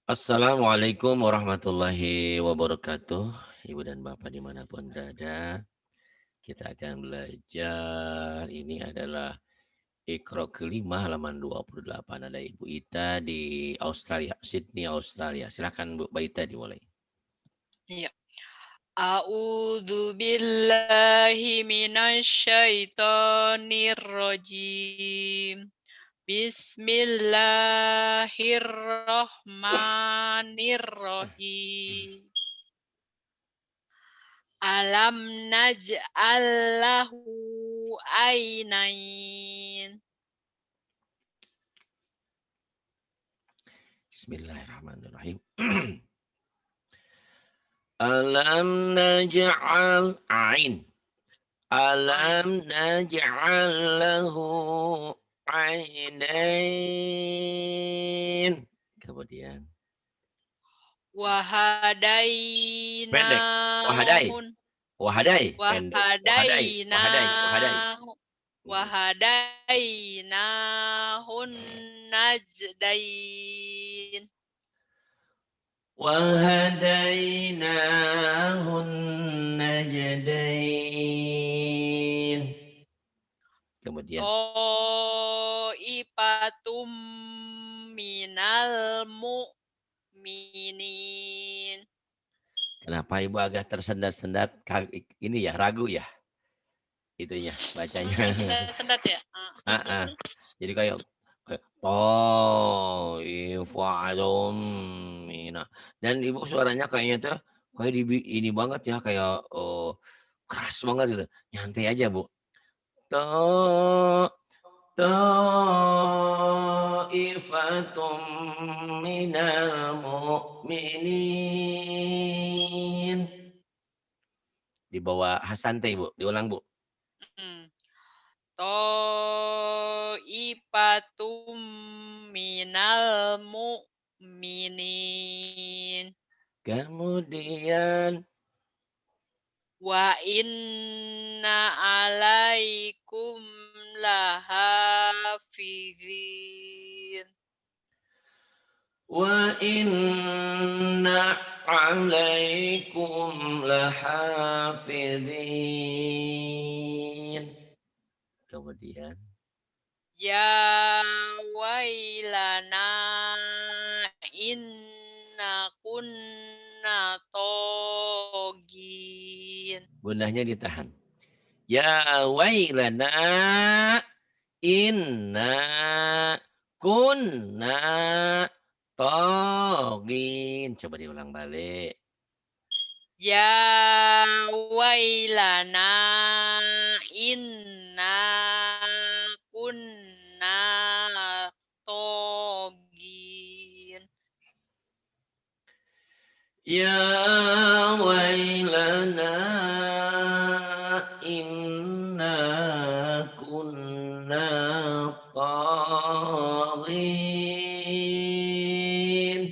Assalamualaikum warahmatullahi wabarakatuh. Ibu dan Bapak dimanapun berada, kita akan belajar. Ini adalah Iqra kelima halaman 28. Ada Ibu Ita di Australia, Sydney, Australia. Silakan Bu Baita dimulai. Iya. A'udzu billahi minasyaitonir rajim. Bismillahirrahmanirrahim. Alam naj'al lahu ainain. Bismillahirrahmanirrahim. Alam naj'al ain. Ain. Alam naj'al lahu ainain. Kemudian pendek. Wahadai. Wahadainahun. Wahadai. Pendek. Wahadai. Wahadai. Wahadai. Wahadainahu. Wahadainahun najdain. Wahadainahun najdain. Kemudian Ipatum minal mu'minin. kenapa Ibu agak tersendat-sendat? Ini ya, ragu ya itunya bacanya. Sendat ya? Jadi kayak Taifadum mina. Dan Ibu suaranya kayaknya tuh kayak ini banget ya, kayak keras banget gitu. Nyantai aja, Bu. Taifatum minal mu'minin. Di bawah santai, Bu. Diulang, Bu. Ipatum minal mu'minin. Kemudian Wa inna alaikum lahafizin. wa inna alaikum lahafidhin. Kemudian Ya wailana inna kunna togin. bundahnya ditahan. Ya wailana inna kunna togin. Coba diulang balik. Ya wailana inna kunna togin. Ya wailana inna kunna taghin.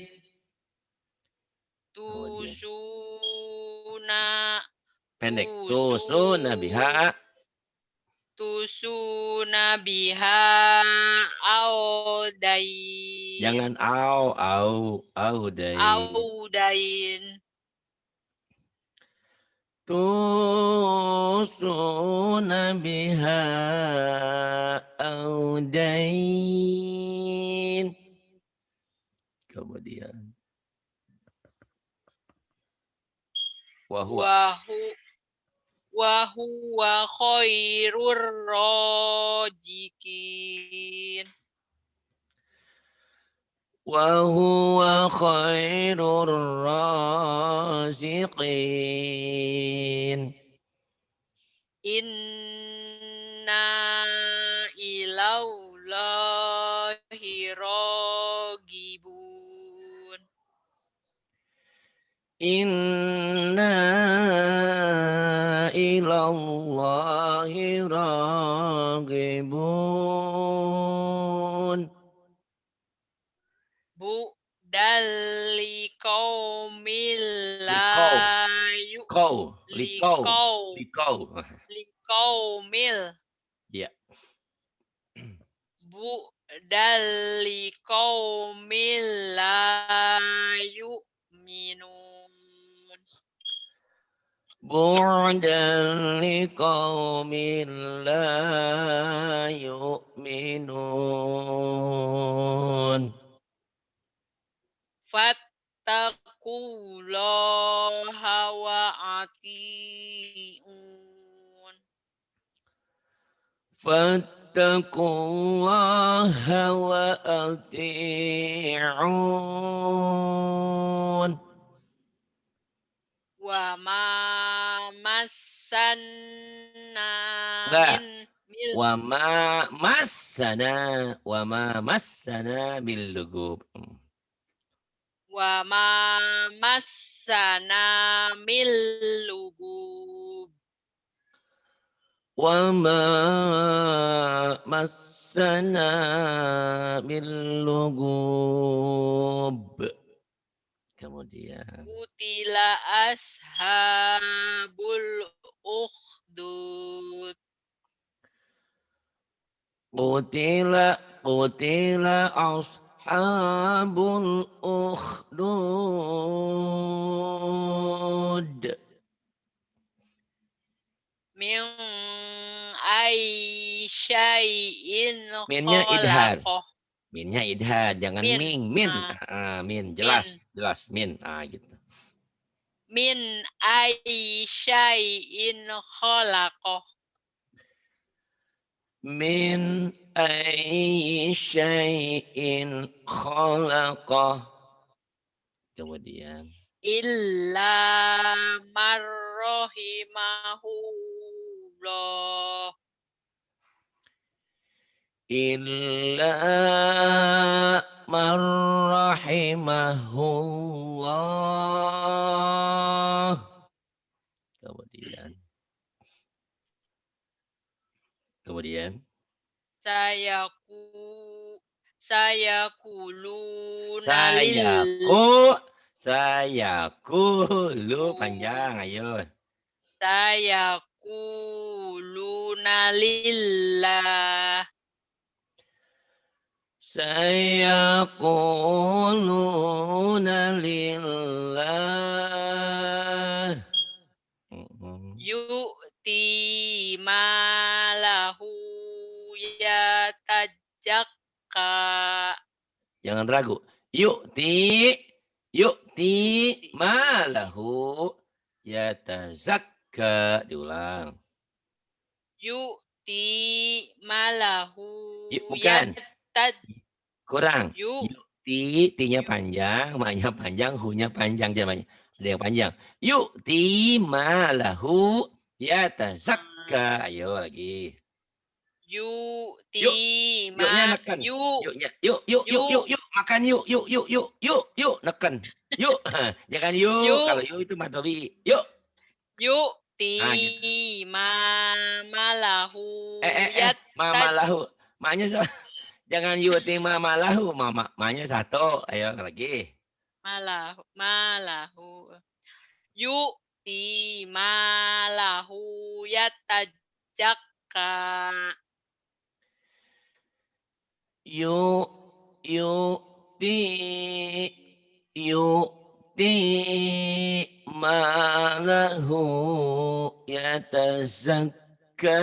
Kemudian Tusuna pendek. tusu Tusuna biha. tusuna biha audain. Jangan au dai. Audain. Tusuna biha audain. Kemudian wahwa Wahuwa khairur rajikin. wahuwa khairur raziqin. Inna ilaullahi ragibun. Inna ilallahi ragibun. Bu dali qaumil Likau. la Kau. Likau. liqau Likau. liqaumil. Ya. Bu dali qaumil la bu'dan liqaumin la yu'minun. Fattaqullaha wa ati'un. Fattaqullaha wa ati'un. Wa ma massanna Enggak. mil Wa ma massana bil lugub. wa ma massana mil lugub. Wa ma massana bil lugub. Kemudian Qutila ashabul ukhdud. qutila ashabul ukhdud. Min ay syai'in Minnya idhar. khalaqah. Minnya idhar, jangan Min, ming, min. ah, Min, min, jelas min. Gitu. min ay syai'in khalaqah. Min ayyi syai'in khalaqah. Kemudian Illa marrahimahullah. illa man rahimahullah. Kemudian Sayaku sayakuluna sayaku lu panjang, ayo. sayakuluna lillah. Sayaquluna lillah. Yu'ti malahu yatajakka. Jangan ragu. Yu'ti malahu yatazakka. Diulang. Yu'ti malahu Bukan. Kurang. Yu. Tinya panjang, maknya panjang, hunya panjang. Ada yang panjang. Yu'ti malahu yatazakka. Ayo lagi. Yu'ti Yuknya neken. Yuk. Makan yuk. Neken. Yuk. Jangan yuk. Kalau yuk itu matobi. Yuk. Yu'ti gitu. malahu Mamalahu. Maknya jangan yu'ti mamalahu. Maknya satu. Ayo lagi. Malahu. Yu'ti malahu yatajakka. Yu'ti malahu yatazakka.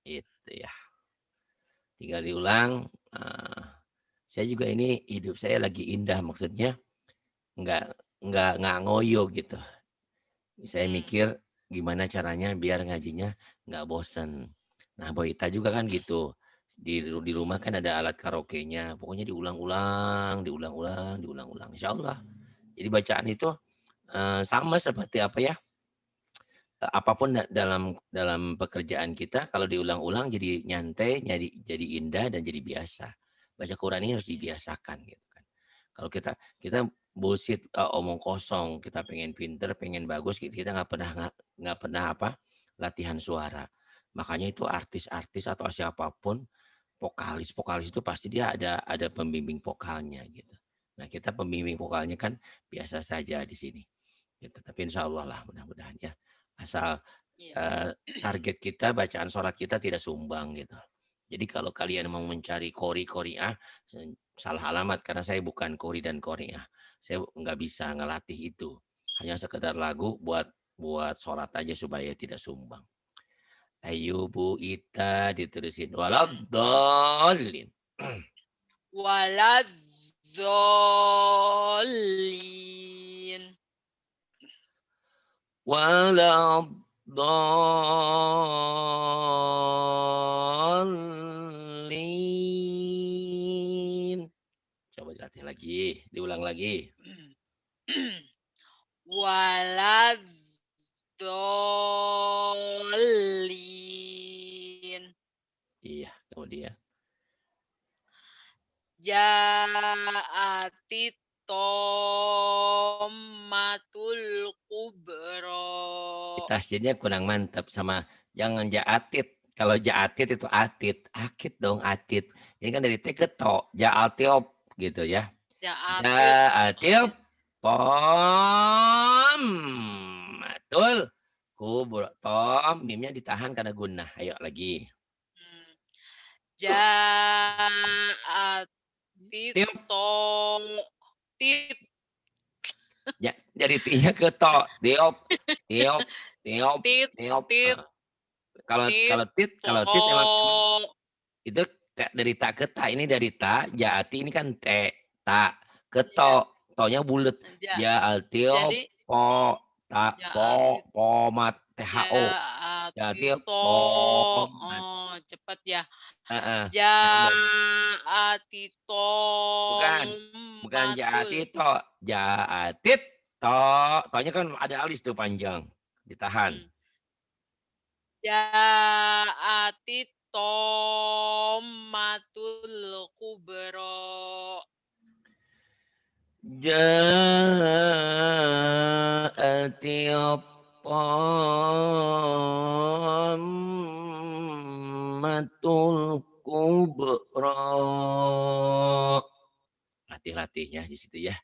Itu ya. Tinggal diulang. Saya juga ini hidup saya lagi indah, maksudnya nggak ngoyo gitu. Saya mikir gimana caranya biar ngajinya nggak bosen. Nah, Boita juga kan gitu. Di rumah kan ada alat karaoke-nya. Pokoknya diulang-ulang. Insya Allah. Jadi bacaan itu sama seperti apa ya? Apapun dalam pekerjaan kita, kalau diulang-ulang jadi nyantai, jadi indah dan jadi biasa. Baca Quran ini harus dibiasakan gitu kan. Kalau kita bullshit, omong kosong, kita pengen pinter, pengen bagus, kita nggak pernah latihan suara. Makanya itu artis-artis atau siapapun, vokalis itu pasti dia ada pembimbing vokalnya gitu. Nah, kita pembimbing vokalnya kan biasa saja di sini. Gitu. Tapi insya Allah lah, mudah-mudahan ya. Asal target kita, bacaan sholat kita tidak sumbang gitu. Jadi kalau kalian mau mencari qori-qori'ah, salah alamat karena saya bukan qori dan qori'ah. Saya nggak bisa ngelatih itu. Hanya sekedar lagu buat sholat aja supaya tidak sumbang. Ayo Bu Ita diterusin. Waladhdallin. Waladzallin. Waladhdallin. Coba dilatih lagi, diulang lagi. Waladzallin. Iya, kemudian. Ja'atit tommatul kubro. Tasjidnya kurang mantap sama jangan jaatit. Kalau jaatit itu atit, akit dong atit. Ini kan dari T ke to, jaatiop gitu ya. Ja'atit. Oh Jaatiop ya. pom. Betul. Kubur tom mimnya ditahan karena gunnah. Ayo lagi. Hmm. Ja'atit Tiup. tom tit Ya, jadi T-nya ke to. Tiup. Tiup. Tiup. tit Tiup. tit Kalau tit to. kalau tit emang itu dari tak ke ta, ini dari ta, jaati ini kan te, ta, ke Ya, to, tonya bulat. ja, Jaatio jadi po, ta, po, ja'atit komat, tho. Jaatio ja'atito. pomat. Oh, cepat ya. Heeh, yang bukan, bukan Ja'atitommatul. jaati to, jaatit to, tonya kan ada alis tuh panjang, ditahan. Hmm. Ja'atitommatul kubro. Ja'atio Tammatul kubra. Latih-latihnya di situ ya.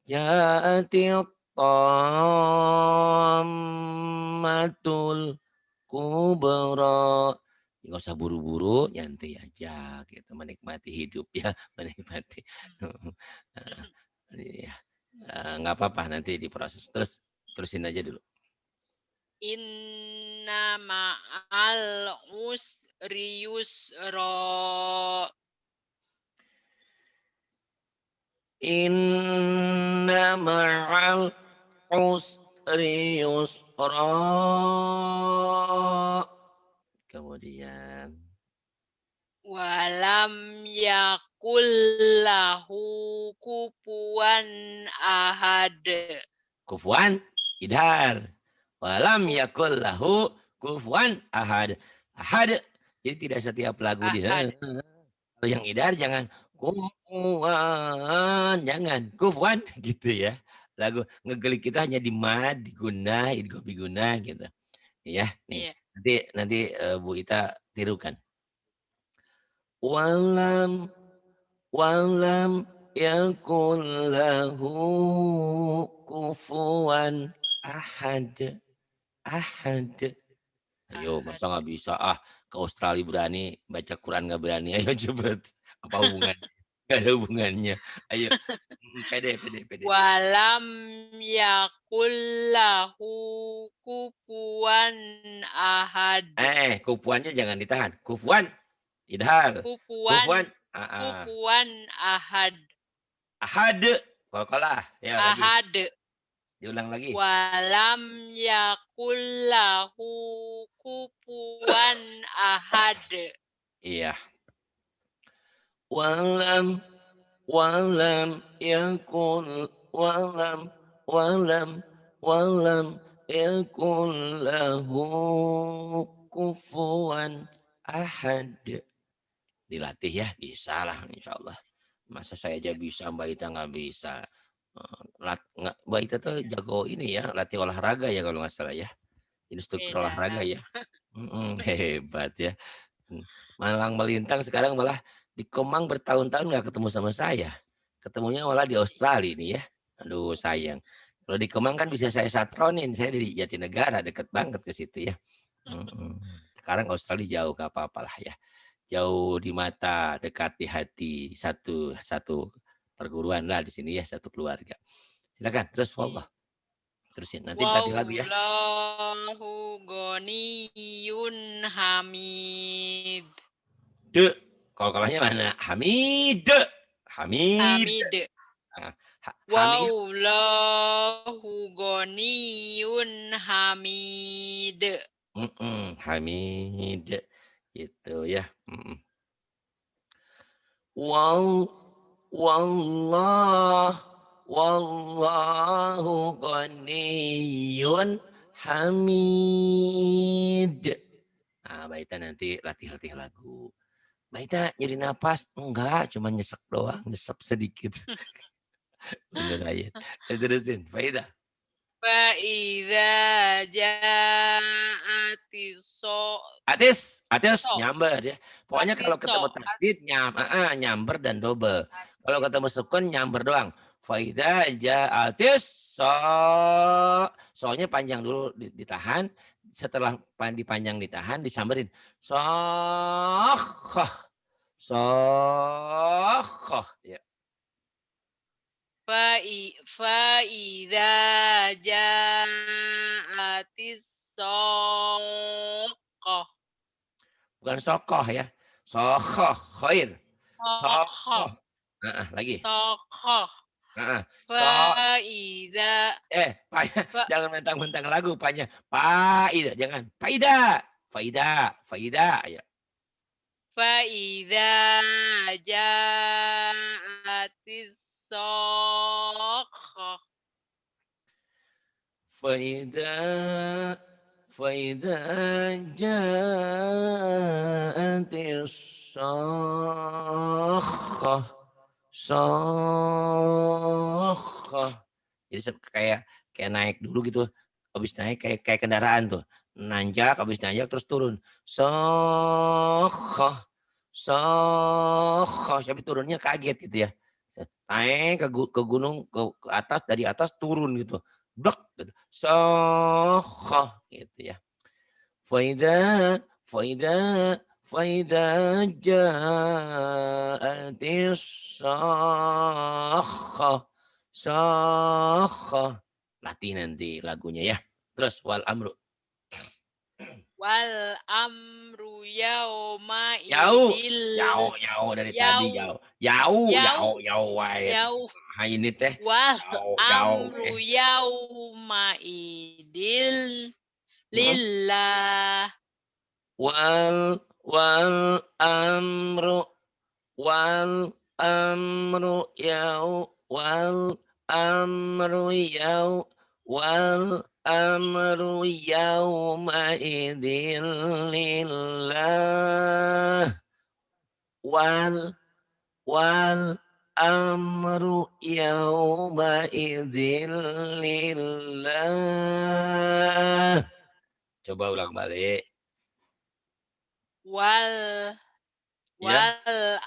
Ja'atil Tammatul kubra. Nggak usah buru-buru, nyantai aja gitu, menikmati hidup ya, menikmati. Iya. Nggak apa-apa nanti diproses. Terusin aja dulu. Inna ma'al usri yusra. Inna ma'al usri yusra. Kemudian Walam yakul lahu kufuwan ahad. kufuan idhar. Walam Ku- yakul lahu kufuan ahad. Ahad. Jadi tidak setiap lagu di Ahad. kalau yang idhar jangan kufuan, jangan kufuan gitu ya. Lagu ngegelik kita hanya di mad, di gunah, idgham bi gunah gitu. Ya, nih. Iya. Nanti Bu Ita tirukan. Walam walam yakul lahu kufuwan ahad. Ahad. Ayo, Ahad. masa nggak bisa ke Australia berani, baca Quran nggak berani. Ayo cepet. Apa hubungannya? Gak ada hubungannya. Ayo, pede, pede, pede. Walam yakul lahu kufuwan ahad. Kufuannya jangan ditahan. Kufuan, idhal. Kufuwan Kufuan, kufuwan ahad. ahad. Kol-kolah. Ya, lagi. Ahad. Diulang lagi. Walam yakul lahu kufuwan ahad. Iya. Walam walam yakul walam walam walam yakul lahu kufuwan ahad. Dilatih ya, bisa lah insya Allah. Masa saya aja Ya, bisa, Mbak Ita nggak bisa. Mbak Ita tuh jago ini ya, latih olahraga ya kalau nggak salah ya. Instruktur olahraga beda. ya. Hebat ya. Malang melintang sekarang malah di Kemang bertahun-tahun nggak ketemu sama saya. Ketemunya malah di Australia nih ya. Aduh sayang. Kalau di Kemang kan bisa saya satronin. Saya di Jatinegara deket banget ke situ ya. Sekarang Australia jauh gak apa-apalah ya. Jauh di mata, dekat di hati. Satu perguruan lah di sini ya, satu keluarga. Silakan terus Iya. wallah. Terusin, nanti berarti lagu ya. Wallahu ghaniyun hamid. Kalau kalahnya mana? Hamid. Hamid. Hamid. Ah, Hamid. Wallahu ghaniyun hamid. Hamid. Gitu ya. Wallahu ghaniyun hamid. Nah, Baita nanti latih-latih lagu. Baita nyeri napas? Enggak, cuma nyesek doang, nyesep sedikit. Bener aja. Terusin, Faida. Fa'idza ja'atis Atis so nyamber ya. Pokoknya kalau atiso ketemu tasdid nyamber dan double. Kalau ketemu sukun nyamber doang. Faida ja'atis soalnya panjang dulu ditahan, setelah dipanjang ditahan disamberin. Soh ya. fa'idza ja'atis soqoh. Bukan sokoh ya. Sokoh khair. Soqoh. Sokoh. Lagi. Soqoh. So Fa'idza fa jangan mentang-mentang lagu panjang. Faida, jangan. Faida. Faida ya. fa'idza ja'atis soqoh. Faida ja'atis sakhah. Sakhah. Jadi kayak naik dulu gitu. Habis naik kayak kendaraan tuh. Nanjak, habis nanjak terus turun. Sakhah. Sakhah. Tapi turunnya kaget gitu ya. Naik ke gunung ke atas, dari atas turun gitu. Blok gitu. Sakhah gitu ya. Faida ja'atis sakhah. Sakhah. Latih nanti lagunya ya. Terus wal amru. Wal amru yauma Yau. idil Yau dari tadi yau yau. Yau yau wae. yau Ini teh. wal Yau. amru yauma idil Hmm? lillah. Wal amru wal amru yauma idzin lillah wal amru yauma idzin lillah. Coba ulang balik. Wal Ya.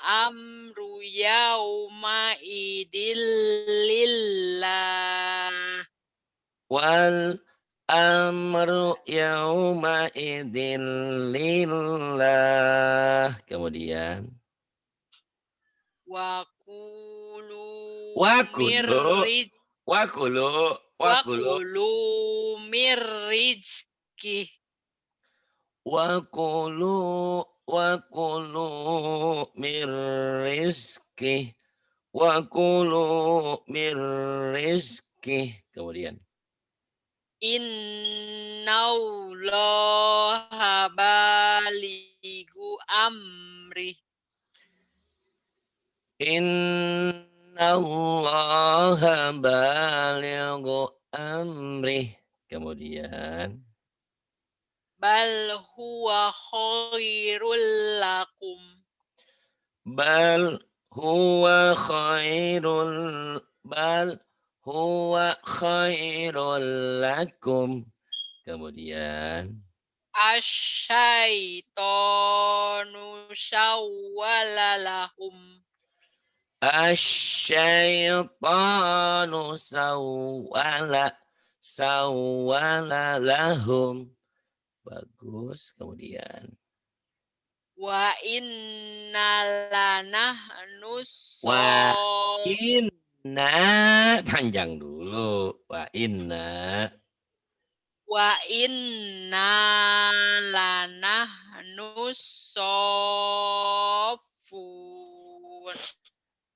amru yauma idil lillah. Wal amru yauma idzin lillah. Kemudian Wa kulu wakulu mirrij wakulu wa wakulu kulu mirrizki wakulu wakulu mir rizki wakulu mir rizki. Kemudian Innallaha balighu amri. innallaha balighu amrih. Kemudian Bal huwa khairul lakum. bal huwa khairul lakum. Kemudian Asyaitonu syawwala lahum. asyaitanu sawwala lahum. Bagus. Kemudian Wa innalanah wa nuso. inna panjang dulu. Wa inna Wa inna lanahnu soffun.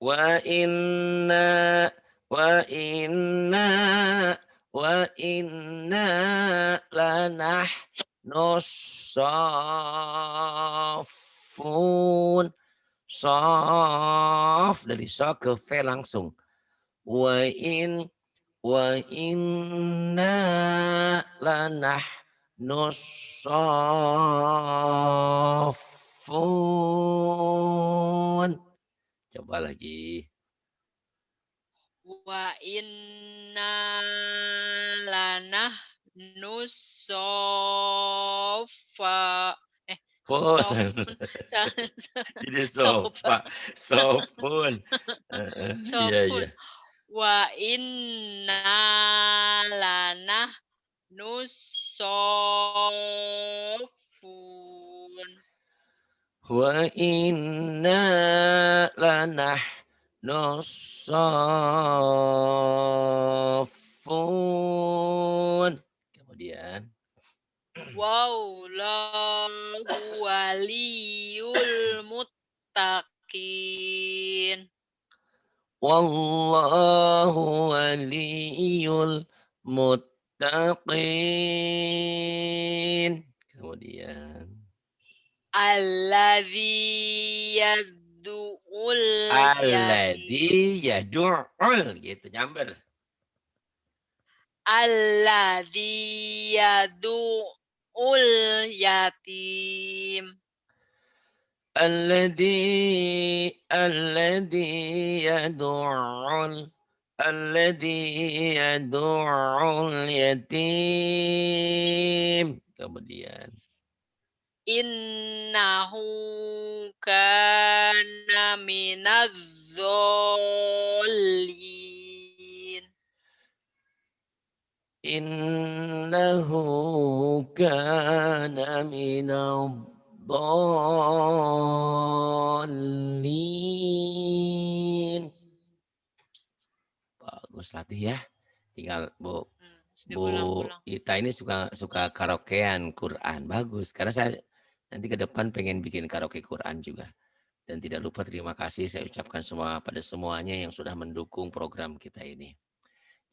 Wa inna wa inna wa inna lanahnu soffun. Sof dari so ke fe langsung. Wa inna lanahnu soffun. Coba lagi. Wa inna lanahnu soffa. Kok Fun. soffun? Sa Jadi soffa, sofa, sofun. Heeh, iya iya. soffun. Wa inna lanahnu soffun. Wa inna lanahnu soffun. Kemudian Wallahu waliyul muttaqin. wallahu waliyul muttaqin. Kemudian Alladzi yaddu'ul yatim. alladzi yad'ul gitu nyamber. Alladzi yaddu'ul yatim. Alladzi yad'ul alladzi yad'ul yatim. Kemudian Innahu kana minadz zolimin. innahu kana minadh-dhalin. Bagus latih ya. Tinggal Terus Bu diulang-ulang. Ita ini suka suka karaokean Quran. Bagus, karena saya nanti ke depan pengen bikin karaoke Quran juga. Dan tidak lupa terima kasih saya ucapkan pada semuanya yang sudah mendukung program kita ini.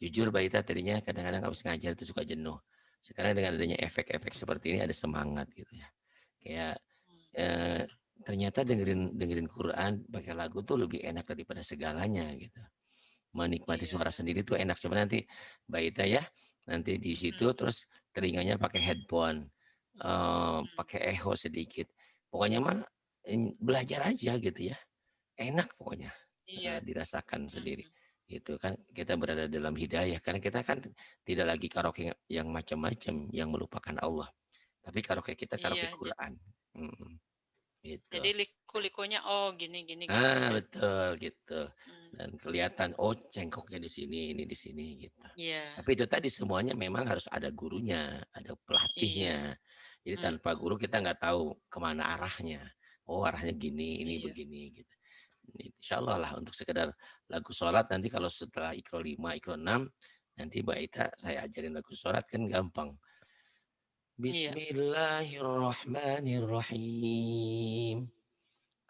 Jujur Mbak Ita tadinya kadang-kadang habis ngajar itu suka jenuh. Sekarang dengan adanya efek-efek seperti ini ada semangat gitu ya. Kayak eh, ternyata dengerin dengerin Quran pakai lagu tuh lebih enak daripada segalanya gitu. Menikmati Iya. suara sendiri tuh enak. Coba nanti Mbak Ita ya, nanti di situ Mhm, terus telinganya pakai headphone, mhm. pakai echo sedikit. Pokoknya mah belajar aja gitu ya. Enak pokoknya Iya. dirasakan sendiri. Mhm. Itu kan kita berada dalam hidayah karena kita kan tidak lagi karaoke yang macam-macam yang melupakan Allah. Tapi karaoke kita karaoke Iya, Quran. Mm, gitu. jadi liku-likunya, oh gini gini gitu Ah, ya. betul gitu. Mmm, Dan kelihatan oh cengkoknya di sini, ini di sini gitu. iya, Tapi itu tadi semuanya memang harus ada gurunya, ada iya, pelatihnya. Jadi tanpa mhm, guru kita nggak tahu kemana arahnya. Oh arahnya gini, ini iya, begini gitu. Insya Allah lah untuk sekedar lagu sholat nanti kalau setelah Iqro 5, Iqro 6 nanti Mbak Ita saya ajarin lagu sholat kan gampang. iya, Bismillahirrahmanirrahim.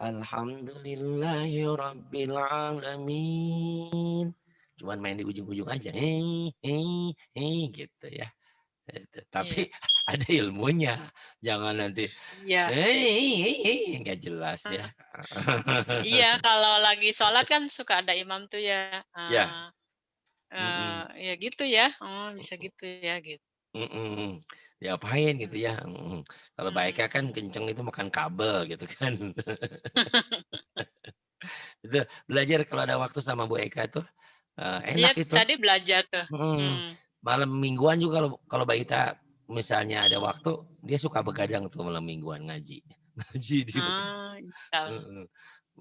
Alhamdulillahi rabbil alamin. Cuman main di ujung-ujung aja. Gitu ya. iya, Tapi ada ilmunya. Jangan nanti iya, nggak jelas ya. iya, kalau lagi sholat kan suka ada imam tuh ya, Ya. eee, Mm-mm. ya gitu ya, oh bisa gitu ya, gitu. Mm-mm. Diapain gitu Mhm, ya. Kalau baiknya kan mhm. kenceng itu makan kabel gitu kan. Itu belajar kalau ada waktu sama Bu Eka tuh Iya, enak itu. tadi belajar tuh, Mhm. mmm, Malam mingguan juga kalau kalau Mbak Ita misalnya ada waktu, dia suka begadang tuh malam mingguan ngaji. Ngaji di insyaallah, heeh,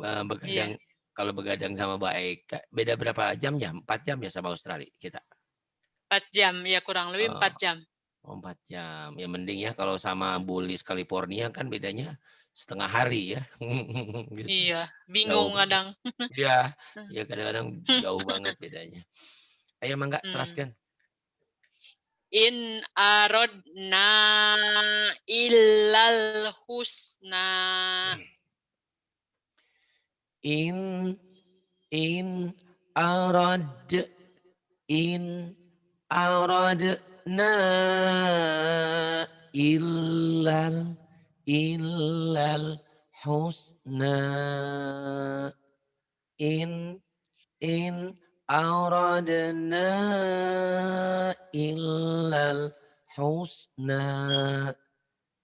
iya, begadang kalau begadang sama Mbak Eka beda berapa jam ya? 4 jam ya sama Australia kita? 4 jam, ya kurang lebih Oh, 4 jam. 4 jam. Ya mending ya kalau sama Mhm, Bulis California kan bedanya setengah hari ya. Gitu. iya, Jauh bingung banget. kadang. Iya, ya kadang-kadang Mhm, jauh banget bedanya. Ayo Mangga mmm. teraskan. In aradna illal husna. In arad in aradna illal husna. In aradna illal husna.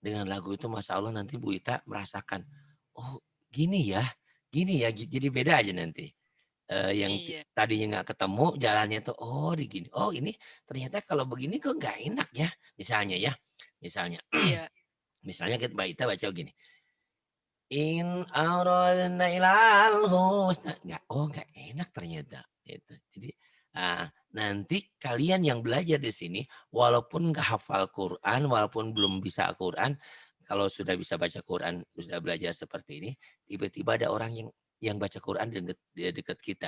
Dengan lagu itu Masya Allah nanti Bu Ita merasakan, oh gini ya, jadi beda aja nanti. Yang Iya, tadinya nggak ketemu jalannya tuh, oh di gini, oh ini ternyata kalau begini kok nggak enak ya, misalnya ya, misalnya, iya. misalnya kita Mbak Ita baca begini, in aradna ilal husna, nggak enak ternyata, gitu. Jadi nanti kalian yang belajar di sini, walaupun nggak hafal Quran, walaupun belum bisa Quran, kalau sudah bisa baca Quran, sudah belajar seperti ini, tiba-tiba ada orang yang baca Quran di dekat kita.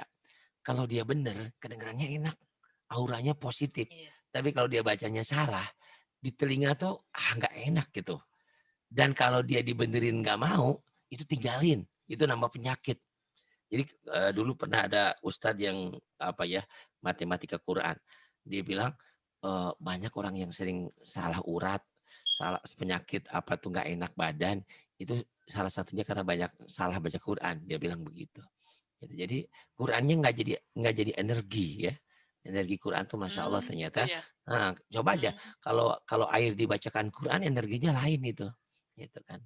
Kalau dia benar, kedengarannya enak, auranya positif. Iya. Tapi kalau dia bacanya salah, di telinga tuh nggak enak gitu. Dan kalau dia dibenerin nggak mau, itu tinggalin, itu nambah penyakit. Jadi dulu pernah ada ustadz yang apa ya, matematika Quran. Dia bilang banyak orang yang sering salah urat, salah penyakit apa tuh nggak enak badan, itu salah satunya karena banyak salah baca Quran. Dia bilang begitu. Gitu. Jadi Qurannya nggak jadi energi ya. Energi Quran tuh Masya Allah Gitu ternyata. ya? Coba aja Mmm, kalau kalau air dibacakan Quran energinya lain itu. Gitu kan.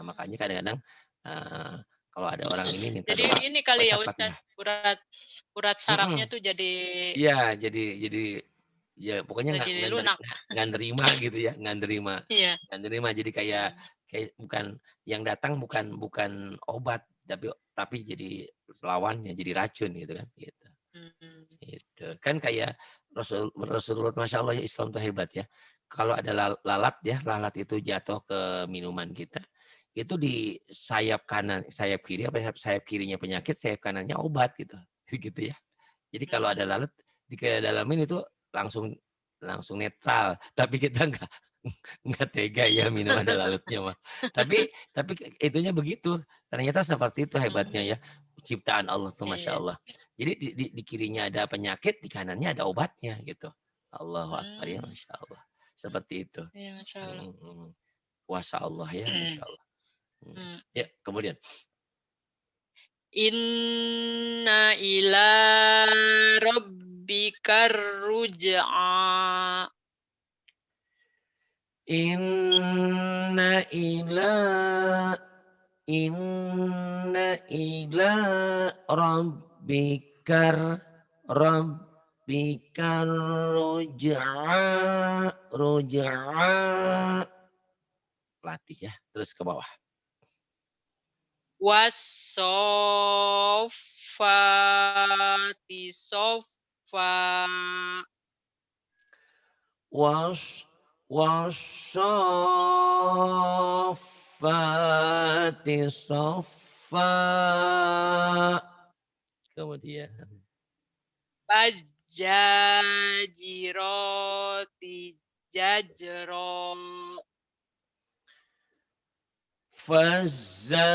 Makanya mmm. kadang-kadang eh, kalau ada orang ini minta Jadi doa ini kali baca ya Fatihah. Ustaz, urat urat sarafnya Mhm. tuh jadi Iya, jadi ya pokoknya nggak jadi nggak neri lunak. nggak nerima gitu ya, nggak nerima Iya. nggak nerima. Jadi kayak Mmm, kayak bukan yang datang bukan bukan obat, tapi jadi lawannya, jadi racun gitu kan, gitu. mhm. Gitu. Kan kayak Rasulullah Masya Allah ya Islam tuh hebat ya. Kalau ada lalat ya, lalat itu jatuh ke minuman kita, itu di sayap kanan, sayap kiri apa sayap kirinya penyakit, sayap kanannya obat gitu. Gitu ya. Jadi kalau ada Mmm, lalat dalamin itu langsung langsung netral, tapi kita nggak tega ya minum ada lalatnya mah. Tapi itunya begitu, ternyata seperti itu hebatnya ya, mmm, ciptaan Allah tuh Masya iya. Allah. Jadi di kirinya ada penyakit, di kanannya ada obatnya gitu. Allahu Akbar ya Mmm, Masya Allah. Seperti itu. iya Masya Allah. Mhm mhm. Kuasa Allah ya Masya Allah. Mhm. Ya Mhm. kemudian. Inna ila rabbikar ruj'a. Inna ila Inna ila rabbikar rabbikar ruj'a. Latih ya, terus ke bawah. Was-soffati soffa. Was wasaffati saffa. Kemudian Fajjajiroti jajro. fazza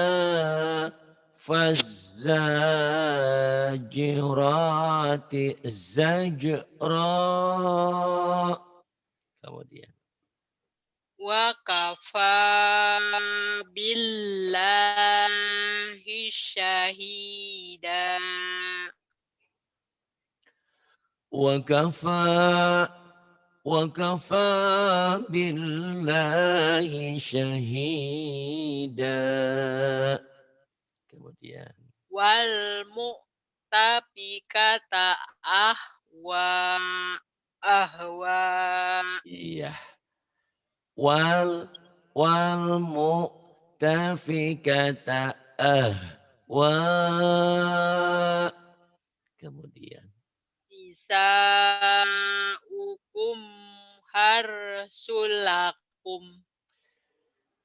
fazzajirati zajra. Kemudian Wa kafa billahi syahida. wakafa wakafa billahi syahida. Kemudian Wal mu'tafikata ahwa. Ahwa. iya, wal wal mu'tafikata ahwa. Kemudian Nisaukum harsulakum.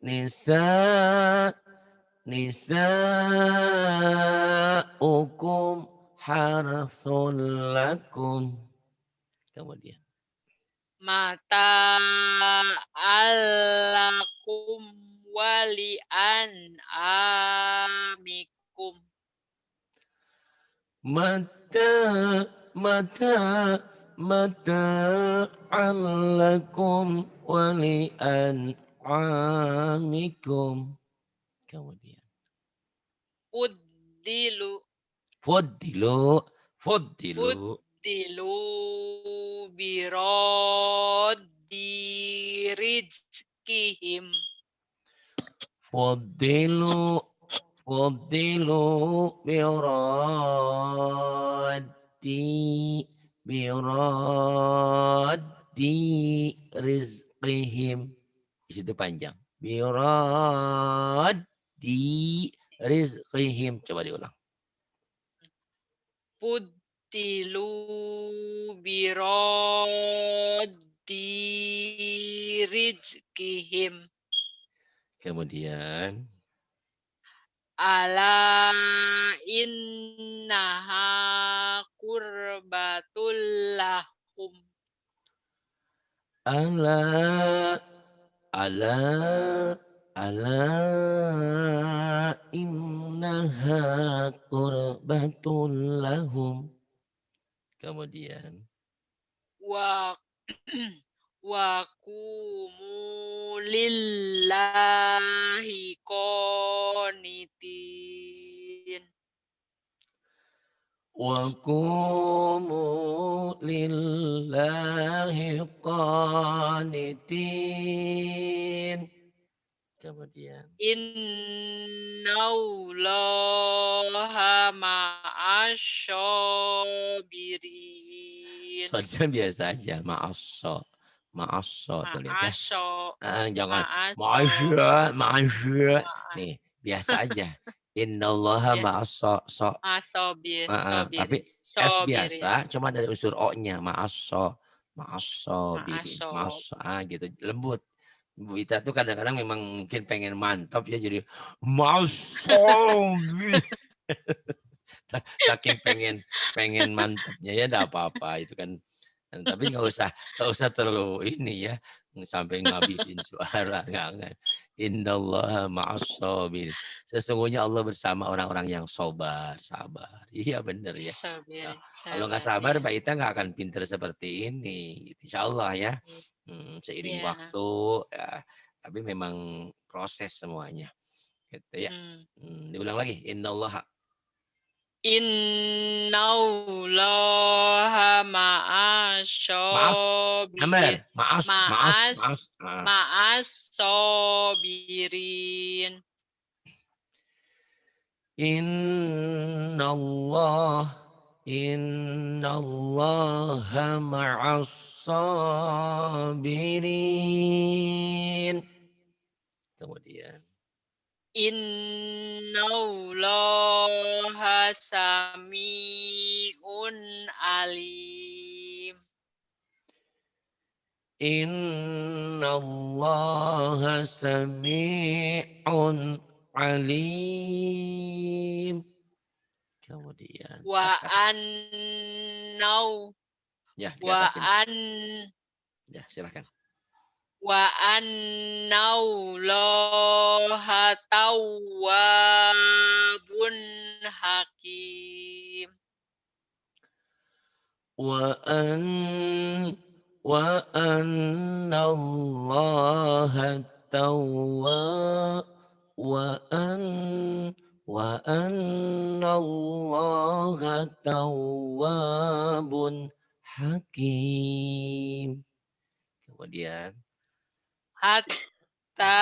nisa nisaukum harthul lakum. Kemudian mata'allakum wali an'amikum. Mata, mata, mata'an lakum wa li'an'amikum. Kemudian. Fuddilu Fuddilu, fuddilu. fuddilu biroddi rizkihim. Fuddilu, fuddilu biraddi rizqihim. Di situ panjang. Biraddi rizqihim. Coba diulang. Fuddilu biroddi rizkihim. Kemudian. Ala innaha qurbatul lahum. Ala, ala, ala innaha qurbatul lahum. Kemudian. Wa wa qumu lillahi qanitin. Wa qumu lillahi qanitin. Kemudian. Innallaha ma'asyabirin. Soalnya biasa aja, ma'asso. Ma'asso tuh lihat ya. Ma'asyo Jangan ma'aso ma'asya, ma'asya. ma'a Nih, biasa aja. Innallaha ya ma'asso. sobirin Tapi S sobirin biasa, cuma dari unsur O-nya. Ma'asso. Ma'asso birin. ma'aso Ma'asso. Gitu. Lembut. Bu Ita tuh kadang-kadang memang mungkin pengen mantap ya. Jadi ma'asso. Saking pengen mantapnya ya enggak apa-apa. Itu kan. Tapi nggak usah terlalu ini ya sampai ngabisin suara nggak. Innallaha ma'as-sabirin. Sesungguhnya Allah bersama orang-orang yang sabar. Iya benar ya. Nah, kalau nggak sabar, ya. Mbak Ita nggak akan pinter seperti ini. Insya Allah ya. Seiring Iya. waktu ya. Tapi memang proses semuanya. Gitu ya. Diulang lagi. Innallaha. Innallaha Amber, maaf. ma'as sobirin. Innallaha ma'as sabirin. Kemudian. Innallaha sami'un alim. Innallaha sami'un alim. Kemudian. Wa annau. Ya, di Wa atasin. Ya, silakan. Wa annaullaha tawwabun hakim. Wa annallaha tawwabun hakim. Kemudian. Hatta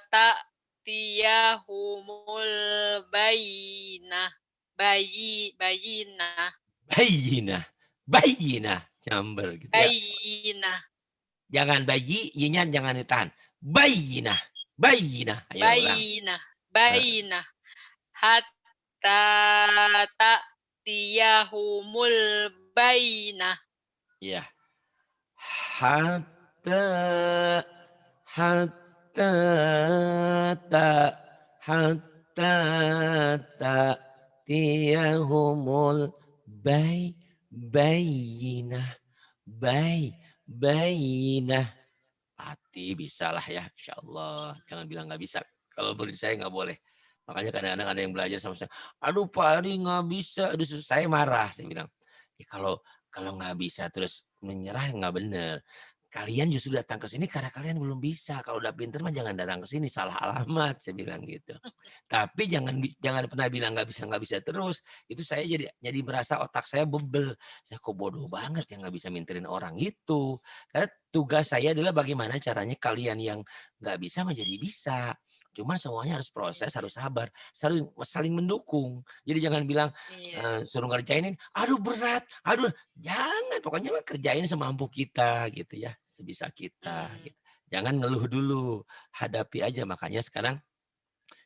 ta'tiyahumul bayinah. Bayinah. Nyamber gitu ya. Bayinah. Jangan bayi, yinya jangan ditahan. Bayinah. Ayo ulang. Bayinah. Hatta ta'tiyahumul bayinah. Iya. Hatta ta'tiyahumul bayinah. Bainah. Latih bisalah ya, insya Allah. Jangan bilang nggak bisa. Kalau murid saya nggak boleh. Makanya kadang-kadang ada yang belajar sama saya, "Aduh Pak Ari nggak bisa." Aduh saya marah. Saya bilang, "Ya kalau kalau nggak bisa terus menyerah nggak bener. Kalian justru datang ke sini karena kalian belum bisa. Kalau udah pinter mah jangan datang ke sini, salah alamat." Saya bilang gitu. Tapi jangan pernah bilang nggak bisa terus. Itu saya jadi merasa otak saya bebel. Saya kok bodoh banget ya nggak bisa minterin orang itu. Karena tugas saya adalah bagaimana caranya kalian yang nggak bisa menjadi bisa. Cuman semuanya harus proses, harus sabar, saling mendukung. Jadi jangan bilang Iya. suruh ngerjainin, aduh berat, aduh jangan. Pokoknya mah kerjain semampu kita gitu ya, sebisa kita. Mmm, Gitu. Jangan ngeluh dulu, hadapi aja. Makanya sekarang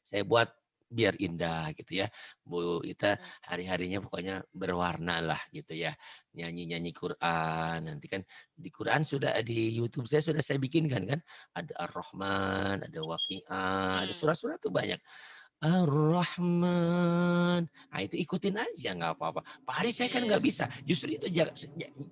saya buat biar indah gitu ya. Bu Ita mmm, hari-harinya pokoknya berwarna lah gitu ya. Nyanyi-nyanyi Quran. Nanti kan di Quran sudah di YouTube sudah saya bikinkan kan. Ada Ar-Rahman, ada Waqiah, ada mmm, surat-surat tuh banyak. Ar-Rahman. Nah itu ikutin aja nggak apa-apa. Pak Haris saya kan iya, nggak bisa. Justru itu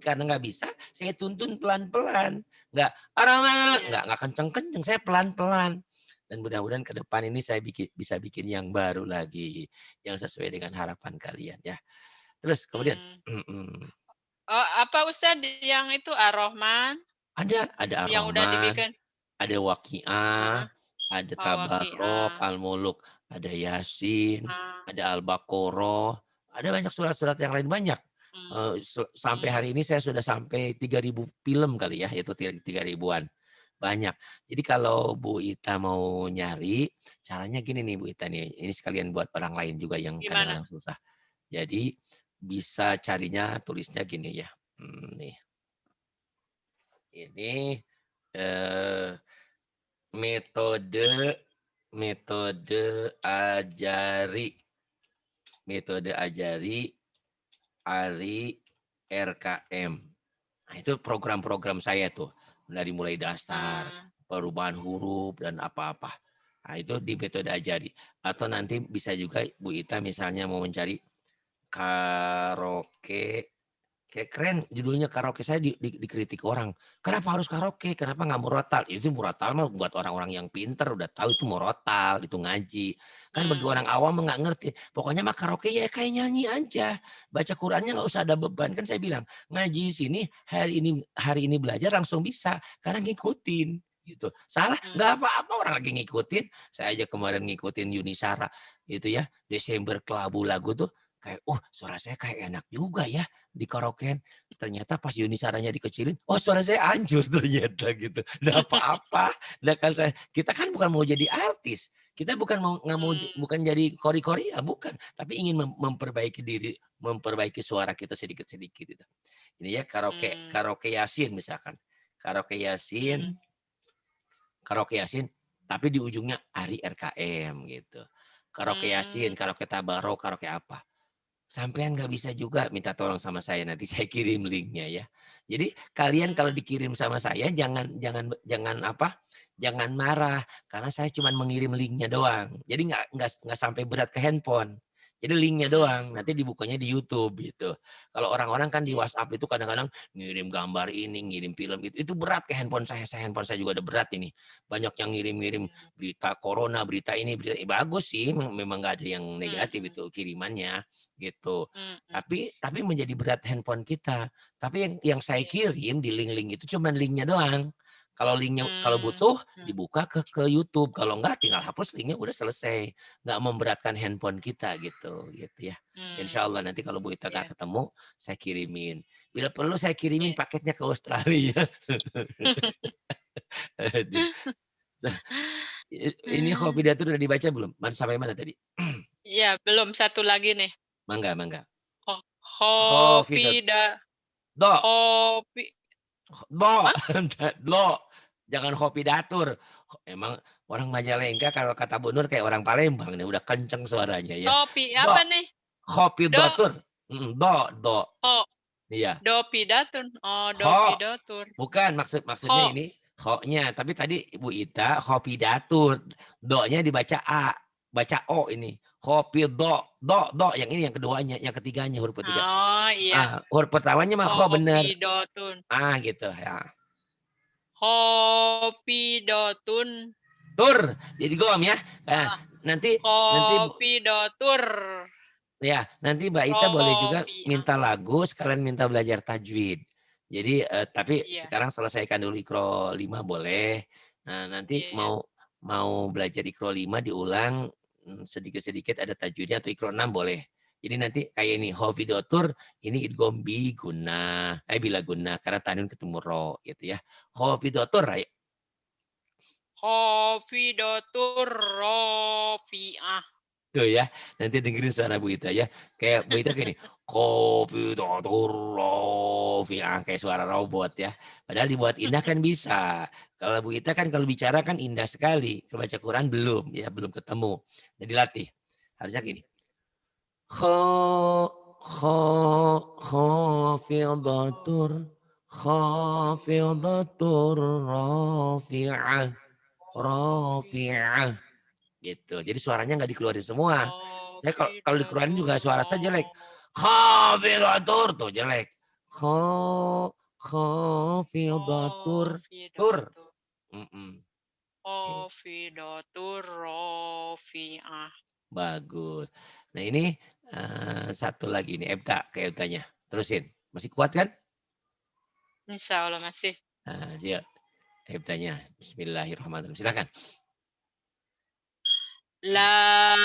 karena nggak bisa saya tuntun pelan-pelan. Nggak Ar-Rahman, iya, nggak kenceng-kenceng. Saya pelan-pelan. Dan mudah-mudahan ke depan ini saya bisa bikin yang baru lagi. Yang sesuai dengan harapan kalian ya. Terus kemudian mmm. mm, Oh, apa Ustaz yang itu Ar-Rahman ada yang udah Ar-Rahman, dibikin? ada Waqiah, Heeh. ada Oh, Tabarok, Waqiah. Al-Muluk, ada Yasin, Ah, ada Al-Baqarah, ada banyak surat-surat yang lain banyak. mmm, Sampai mmm, hari ini saya sudah sampai 3.000 film kali ya, itu 3.000-an. Banyak. Jadi kalau Bu Ita mau nyari, caranya gini nih Bu Ita nih, ini sekalian buat orang lain juga yang gimana? kadang-kadang susah. Jadi bisa carinya tulisnya gini ya. Nih, ini eh, metode metode ajari metode ajari Ari RKM. Nah, itu program-program saya tuh dari mulai dasar, Ah, perubahan huruf dan apa-apa. Nah, itu di metode ajari. Atau nanti bisa juga Bu Ita misalnya mau mencari karaoke. Kayak keren judulnya karaoke saya dikritik orang. Kenapa harus karaoke? Kenapa nggak murotal? Itu murotal mah buat orang-orang yang pinter udah tahu itu murotal, itu ngaji. Kan bagi mmm, orang awam mah nggak ngerti. Pokoknya mah karaoke ya kayak nyanyi aja. Baca Qurannya nggak usah ada beban. Kan saya bilang ngaji di sini hari ini belajar langsung bisa karena ngikutin gitu. Salah mmm, nggak apa-apa orang lagi ngikutin. Saya aja kemarin ngikutin Yuni Shara gitu ya. Desember kelabu lagu tuh kayak, oh suara saya kayak enak juga ya di karaokean. Ternyata pas Yuni Saranya dikecilin, oh suara saya hancur ternyata gitu. Nggak apa-apa. Nah, kan kita kan bukan mau jadi artis. Kita bukan mau nggak mau mmm, bukan jadi kori-kori ya bukan. Tapi ingin memperbaiki diri, memperbaiki suara kita sedikit-sedikit gitu. Ini ya karaoke mmm, karaoke Yasin misalkan. Karaoke mmm, Yasin, karaoke Yasin, tapi di ujungnya Ari RKM gitu. Karaoke Yasin, mmm, karaoke Tabarok, karaoke apa. Sampean nggak bisa juga minta tolong sama saya, nanti saya kirim linknya ya. Jadi kalian kalau mmm, dikirim sama saya jangan jangan jangan apa, jangan marah karena saya cuma mengirim linknya doang. Jadi nggak sampai berat ke handphone. Jadi linknya mhm, doang, nanti dibukanya di YouTube gitu. Kalau orang-orang kan di iya, WhatsApp itu kadang-kadang ngirim gambar ini, ngirim film itu berat ke handphone saya. Handphone saya juga ada berat ini. Banyak yang ngirim-ngirim mmm, berita corona, berita ini, berita bagus sih, memang nggak ada yang negatif mhm, itu kirimannya gitu. mhm, Tapi menjadi berat handphone kita. Tapi yang saya iya, kirim di link-link itu cuman linknya doang. Kalau mmm, butuh mhm, dibuka ke YouTube. Kalau enggak tinggal hapus linknya udah selesai. Nggak memberatkan handphone kita gitu ya. Insya mmm, Allah nanti kalau Bu Ita iya, nggak ketemu, saya kirimin. Bila perlu saya kirimin iya. paketnya ke Australia. Aduh. Nah, ini Mmm, kopi datur udah dibaca belum? Sampai mana tadi? iya, belum, satu lagi nih. Mangga, mangga. Ho Kopi hopi datur. da Do. hopi Do, hah? do, jangan kopi datur. Emang orang Majalengka kalau kata Bu Nur kayak orang Palembang nih, udah kenceng suaranya ya. Topi Do, apa nih? kopi Do datur. Do, ho iya. Dopidatun, oh, Ho, Dopidatur. bukan maksudnya Ho ini ho-nya, tapi tadi Ibu Ita kopi datur. Do-nya dibaca A, baca O ini. Kopi do, yang ini yang keduanya, yang ketiganya huruf ketiga. oh, iya, Huruf pertamanya mah ho bener. Hopidotun. Gitu ya. Khafidotun. Tur, jadi gom ya. Nah, Ah, nanti Khafidotur. ya, nanti Mbak Ita boleh juga Rafi'ah. minta lagu sekalian minta belajar tajwid. Jadi tapi Iya, sekarang selesaikan dulu Iqro 5 boleh. Nah, nanti iya. mau mau belajar Iqro 5 diulang sedikit-sedikit ada tajwidnya atau Iqro 6 boleh. Jadi nanti kayak ini Hovidotur ini idgham bi guna bila guna karena tanwin ketemu ro gitu ya. Hovidotur ya. Khafidotur rafi'ah. Tuh ya, nanti dengerin suara Bu Ita ya. Kayak Bu Ita kayak ini, komputer rofiah kayak suara robot ya. Padahal dibuat indah kan bisa. Kalau Bu Ita kan kalau bicara kan indah sekali. Kalau baca Quran belum ya, belum ketemu. Nah, dilatih. Harusnya gini. Kho kho khafidatur khafidatur rafi'ah rafi'ah gitu. Jadi suaranya nggak dikeluarin semua. Saya kalau dikeluarin Khafidotur juga suara saya jelek. Khafidatur tuh jelek. Khafidatur tur. Khafidotur. Mm-mm. Khafidotur rafi'ah. Bagus. Nah ini satu lagi nih Ebta kayak Ebtanya. Terusin. Masih kuat kan? Insya Allah masih. Siap. Ebtanya. Bismillahirrahmanirrahim. Silakan. La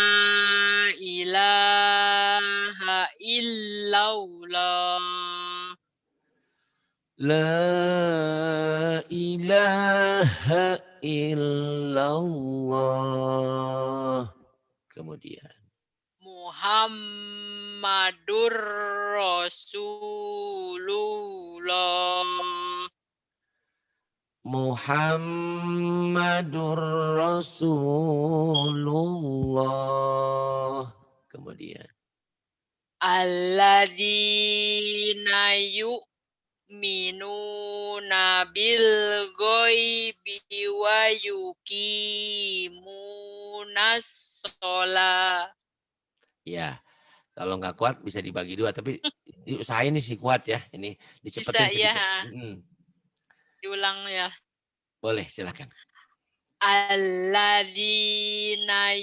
ilaha illallah. La ilaha illallah. Kemudian. Muhammadur Rasulullah. Muhammadur Rasulullah. Kemudian. Alladzina yu'minuna bil ghaibi wa yuqimunas sholat. Ya, kalau nggak kuat bisa dibagi dua. Tapi usahain nih sih kuat ya. Ini dicepetin Bisa ya, sedikit. diulang ya. Boleh, silakan. Alladzina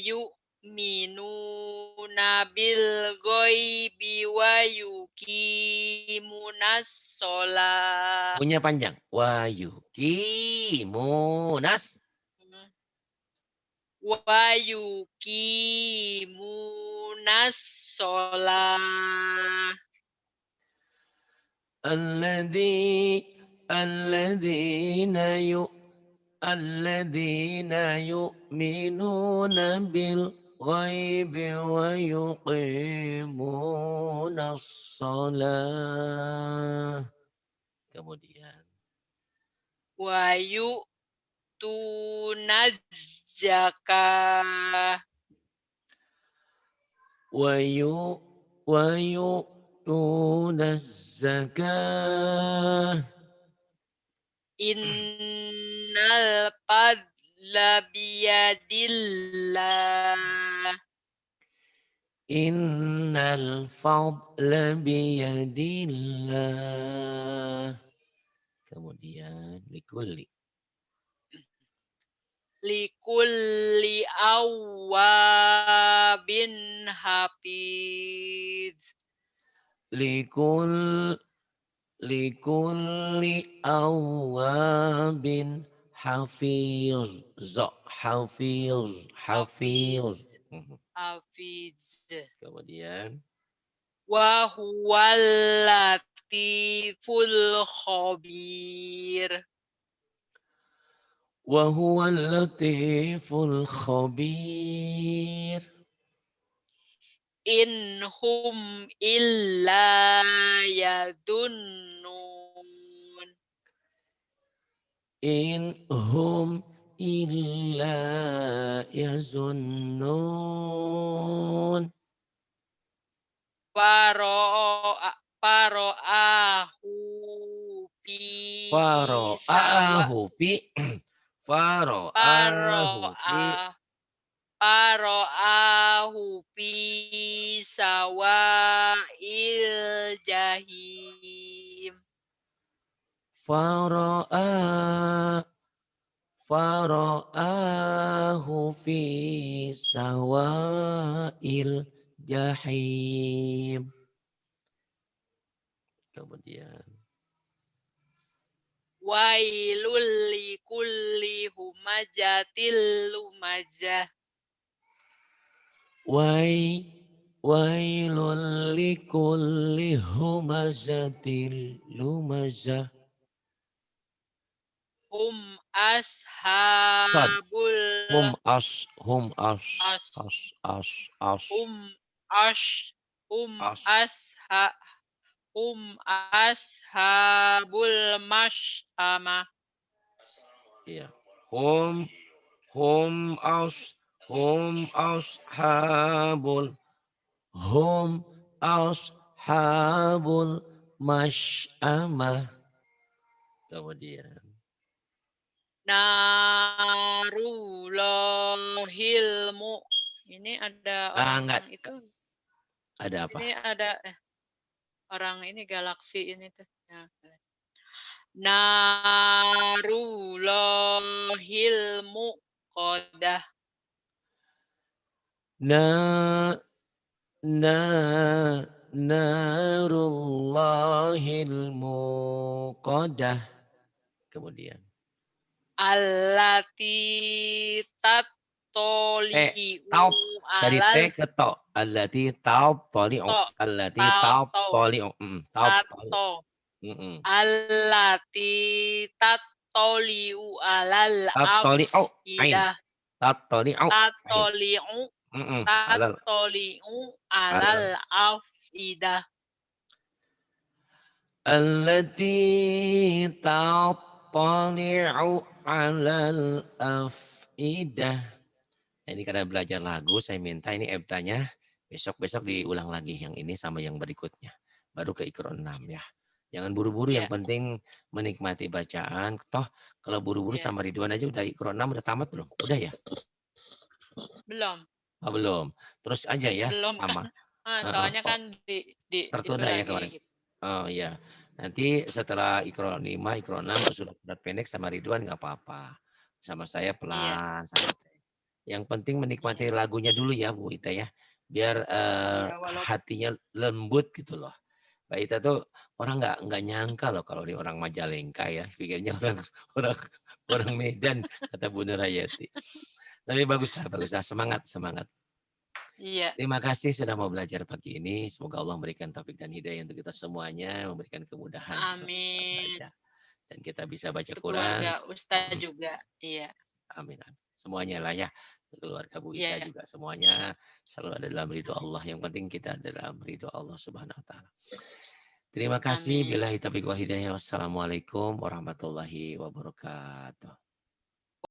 yu'minuna bil ghaibi wa yuqimunas sholat. Punya panjang. Wayukimunas. Wa yuqimunas sholat. الذين الذين يؤمنون بالغيب ويقيمون الصلاة. Kemudian. Wa yu'tunaz zakah. ويؤتون الزكاة. Innal fadla biyadillah. Innal fadla biyadillah. Kemudian likulli. Likulli awwabin hafiz. Likulli awabin hafiz. Hafiz. Hafiz. Hafiz. Kemudian. Wa huwal latiful khabir. وهو اللطيف الخبير. Inhum illa yadunnun. إن هم إلا يظنون. Faro'ahu fi sawa. Fara'ahu fi fara'ahu fi Faro'ah. Faro'ahu fi sawa'il jahim. fara'ahu fi sawa'il jahim. Kemudian Wailul likulli humajatil lumajah. wailul likulli humazatil lumazah. Hum Sad. ashabul Hum as as as as as hum hum as. asha hum ashabul masyamah. Iya. Hum hum as hum ashabul hum ashabul masyamah. Kemudian Narulohil ini ada orang enggak itu. ada apa? Ini ada orang ini galaksi ini tuh. Ya. Narulohil muqadah. Na na narullahil muqadah. Kemudian Allati tattoli'u taub dari T alal ke to. Allati taub toli'u. to Allati tau taub to toli'u. Taub toli'u. tato allati tattoli'u alal Tattoli'u ain. afidah Tattoli'u ain. tattoli'u Alal tattoli'u alal alal. afidah. Allati tattali'u alal afidah. Nah, ini karena belajar lagu, saya minta ini ebtanya besok-besok diulang lagi yang ini sama yang berikutnya. Baru ke Iqra 6 ya. Jangan buru-buru, yang Iya, penting menikmati bacaan. Toh kalau buru-buru iya. sama Ridwan aja udah Iqra 6 udah tamat belum? Udah ya? Belum, Oh, belum. Terus aja ya belum kan. sama. Soalnya Oh, kan di itu tertunda ya kemarin. lagi. Oh iya. Nanti setelah Iqra 5, Iqra 6 surat pendek sama Ridwan nggak apa-apa. Sama saya Iya, pelan, santai. Yang penting iya. menikmati lagunya dulu ya Bu Ita ya. Biar Iya, walaupun hatinya lembut gitu loh. Mbak Ita tuh orang nggak nyangka loh kalau ini orang Majalengka ya. Pikirnya orang orang orang Medan, kata Bu Nurhayati. Tapi baguslah, baguslah. Semangat, semangat. iya. Terima kasih sudah mau belajar pagi ini. Semoga Allah memberikan taufik dan hidayah untuk kita semuanya, memberikan kemudahan saat Amin. baca. Dan kita bisa baca Untuk Quran. keluarga Ustaz juga. Iya. Amin, amin. Semuanya lah ya. Keluarga Bu Ita Iya. juga semuanya selalu ada dalam ridho Allah. Yang penting kita ada dalam ridho Allah Subhanahu wa taala. Terima kasih. Amin. Billahi taufiq wal hidayah. Wassalamualaikum warahmatullahi wabarakatuh.